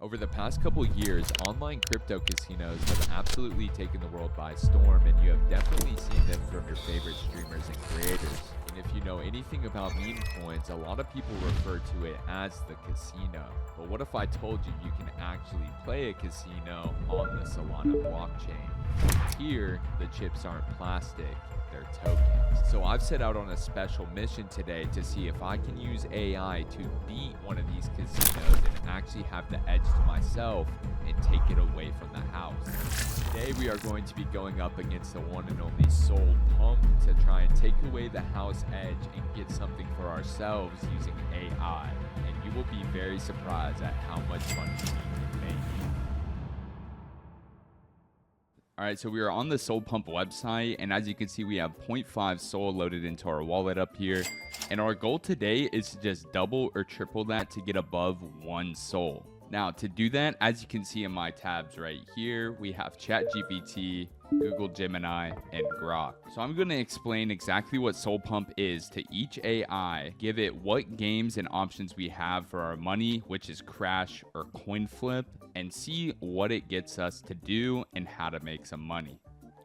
Over the past couple years, online crypto casinos have absolutely taken the world by storm, and you have definitely seen them from your favorite streamers and creators. And if you know anything about meme coins, a lot of people refer to it as the casino. But what if I told you you can actually play a casino on the Solana blockchain? Here, the chips aren't plastic, they're tokens. So I've set out on a special mission today to see if I can use AI to beat one of these casinos and actually have the edge to myself and take it away from the house. Today we are going to be going up against the one and only SOLPUMP to try and take away the house edge and get something for ourselves using AI. And you will be very surprised at how much money we can make. All right, so we are on the SOLPUMP website, and as you can see, we have 0.5 SOL loaded into our wallet up here. And our goal today is to just double or triple that to get above 1 SOL. Now, to do that, as you can see in my tabs right here, we have ChatGPT, Google Gemini, and Grok. So I'm going to explain exactly what SOLPUMP is to each AI, give it what games and options we have for our money, which is Crash or Coin Flip, and see what it gets us to do and how to make some money.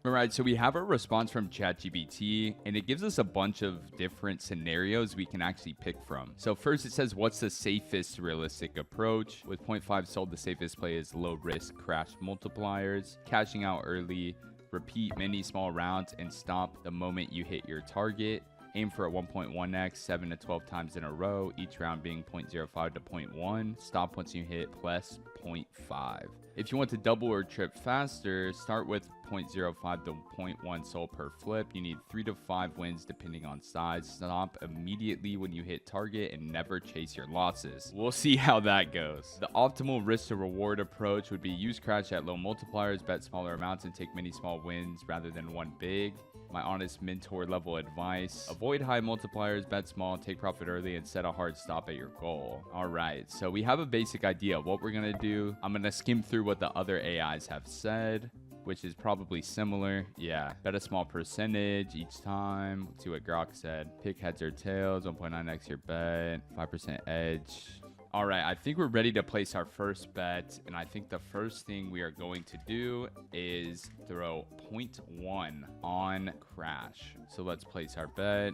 All right, so we have a response from ChatGPT, and it gives us a bunch of different scenarios we can actually pick from. So first it says, what's the safest realistic approach? With 0.5 SOL, the safest play is low risk crash multipliers, cashing out early, repeat many small rounds, and stop the moment you hit your target. Aim for a 1.1x 7 to 12 times in a row, each round being 0.05 to 0.1. Stop once you hit plus 0.5. If you want to double or trip faster, start with 0.05 to 0.1 SOL per flip. You need 3 to 5 wins depending on size. Stop immediately when you hit target and never chase your losses. We'll see how that goes. The optimal risk to reward approach would be use Crash at low multipliers, bet smaller amounts, and take many small wins rather than one big. My honest mentor level advice: avoid high multipliers, bet small, take profit early, and set a hard stop at your goal. All right, so we have a basic idea of what we're gonna do. I'm gonna skim through what the other AIs have said, which is probably similar. Yeah, bet a small percentage each time. Let's see what Grok said. Pick heads or tails, 1.9x your bet, 5% edge. All right, I think we're ready to place our first bet, and I think the first thing we are going to do is throw 0.1 on Crash. So let's place our bet.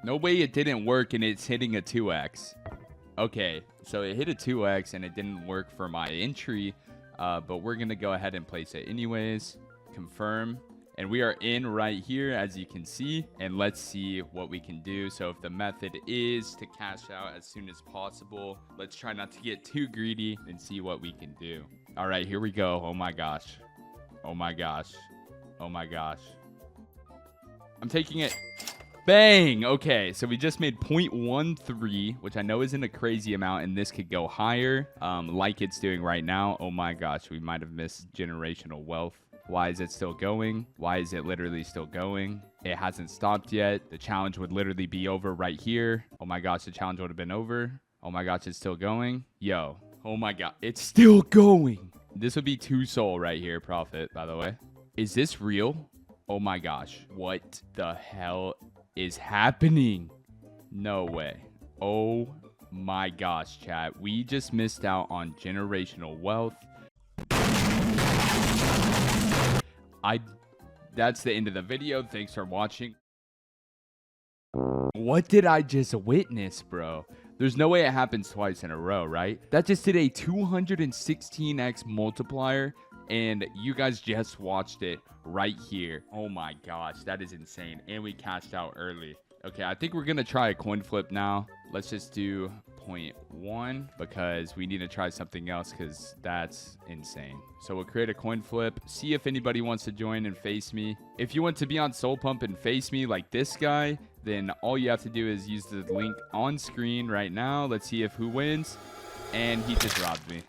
No way it didn't work, and it's hitting a 2x. Okay, so it hit a 2x, and it didn't work for my entry, but we're going to go ahead and place it anyways. Confirm. And we are in right here, as you can see, and let's see what we can do. So if the method is to cash out as soon as possible, let's try not to get too greedy and see what we can do. All right, here we go. Oh my gosh. Oh my gosh. Oh my gosh. I'm taking it. Bang. Okay, so we just made 0.13, which I know isn't a crazy amount, and this could go higher, like it's doing right now. Oh my gosh, we might have missed generational wealth. Why is it still going? Why is it literally still going? It hasn't stopped yet. The challenge would literally be over right here. Oh my gosh, the challenge would have been over. Oh my gosh, it's still going. Yo, oh my god, it's still going. This would be 2 SOL right here, profit, by the way. Is this real? Oh my gosh, what the hell is happening? No way. Oh my gosh, chat. We just missed out on generational wealth. That's the end of the video. Thanks for watching. What did I just witness, bro? There's no way it happens twice in a row, right? That just did a 216x multiplier, and you guys just watched it right here. Oh my gosh, that is insane. And we cashed out early. Okay, I think we're gonna try a coin flip now. Let's just do 0.1 because we need to try something else because that's insane. So we'll create a coin flip, see if anybody wants to join and face me. If you want to be on SOLPUMP and face me like this guy, then all you have to do is use the link on screen right now. Let's see if who wins. And he just robbed me.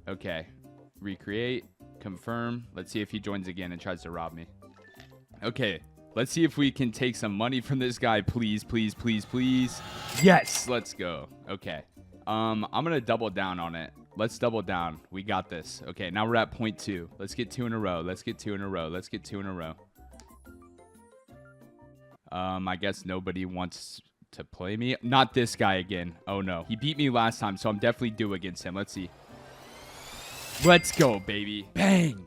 Okay, recreate, confirm. Let's see if he joins again and tries to rob me. Okay, let's see if we can take some money from this guy. Please, please, please, please. Yes, let's go. Okay. I'm going to double down on it. Let's double down. We got this. Okay, now we're at 0.2. Let's get 2 in a row. Let's get 2 in a row. Let's get 2 in a row. I guess nobody wants to play me. Not this guy again. Oh, no. He beat me last time, so I'm definitely due against him. Let's see. Let's go, baby. Bang.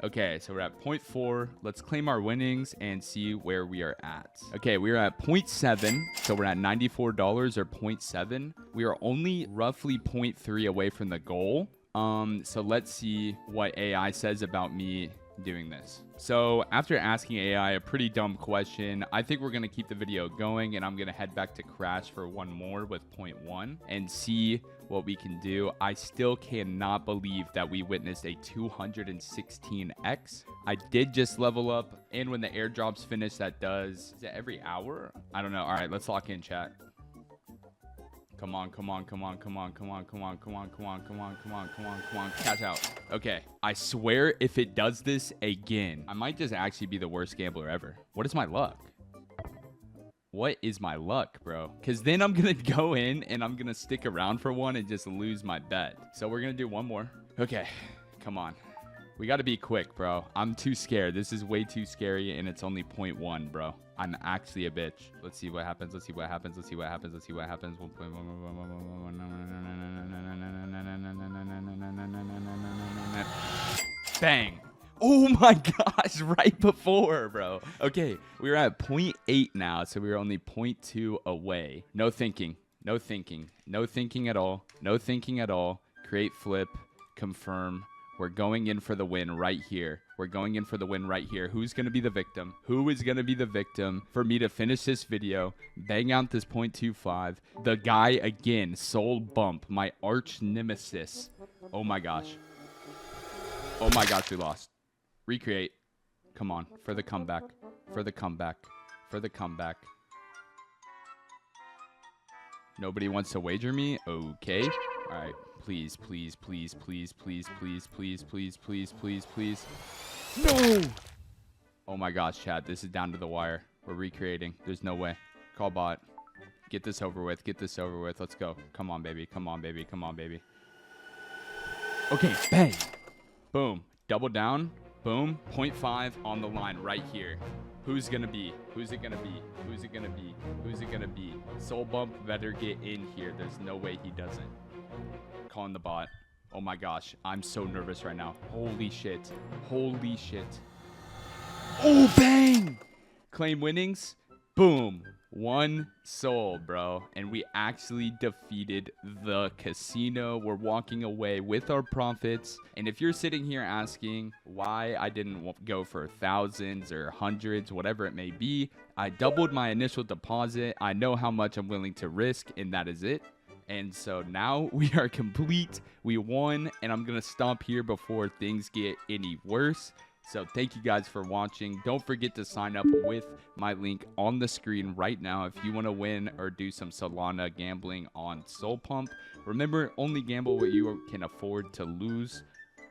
Okay, so we're at 0.4. Let's claim our winnings and see where we are at. Okay, we are at 0.7. So we're at $94 or 0.7. We are only roughly 0.3 away from the goal. So let's see what AI says about me doing this. So after asking AI a pretty dumb question, I think we're going to keep the video going, and I'm going to head back to Crash for one more with 0.1 and see what we can do. I still cannot believe that we witnessed a 216x. I did just level up, and when the airdrops finish, that does, is it every hour? I don't know. All right, let's lock in, chat. Come on, come on, come on, come on, come on, come on, come on, come on, come on, come on, come on, come on. Cash out. Okay. I swear if it does this again, I might just actually be the worst gambler ever. What is my luck? What is my luck, bro? Because then I'm going to go in and I'm going to stick around for one and just lose my bet. So we're going to do one more. Okay. Come on. We got to be quick, bro. I'm too scared. This is way too scary, and it's only 0.1, bro. I'm actually a bitch. Let's see what happens. Let's see what happens. Let's see what happens. Let's see what happens. 1.1. Bang. Oh my gosh, right before, bro. Okay, we're at 0.8 now, so we're only 0.2 away. No thinking. No thinking. No thinking at all. No thinking at all. Create flip. Confirm. We're going in for the win right here. We're going in for the win right here. Who's going to be the victim? Who is going to be the victim for me to finish this video, bang out this 0.25? The guy again, SOLPUMP, my arch nemesis. Oh my gosh. Oh my gosh, we lost. Recreate. Come on, for the comeback. For the comeback. For the comeback. Nobody wants to wager me? Okay. All right. Please, please, please, please, please, please, please, please, please, please, please. No! Oh my gosh, chat. This is down to the wire. We're recreating. There's no way. Call bot. Get this over with. Get this over with. Let's go. Come on, baby. Come on, baby. Come on, baby. Okay, bang. Boom. Double down. Boom. 0.5 on the line right here. Who's gonna be? Who's it gonna be? Who's it gonna be? Who's it gonna be? SOLPUMP better get in here. There's no way he doesn't. Calling the bot. Oh my gosh. I'm so nervous right now. Holy shit. Holy shit. Oh, bang! Claim winnings. Boom. 1 soul, bro. And we actually defeated the casino. We're walking away with our profits. And if you're sitting here asking why I didn't go for thousands or hundreds, whatever it may be, I doubled my initial deposit. I know how much I'm willing to risk, and that is it. And so now we are complete. We won, and I'm going to stop here before things get any worse. So thank you guys for watching. Don't forget to sign up with my link on the screen right now if you want to win or do some Solana gambling on SOLPUMP. Remember, only gamble what you can afford to lose.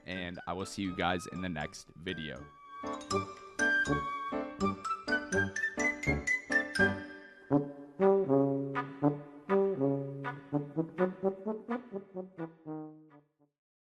And I will see you guys in the next video.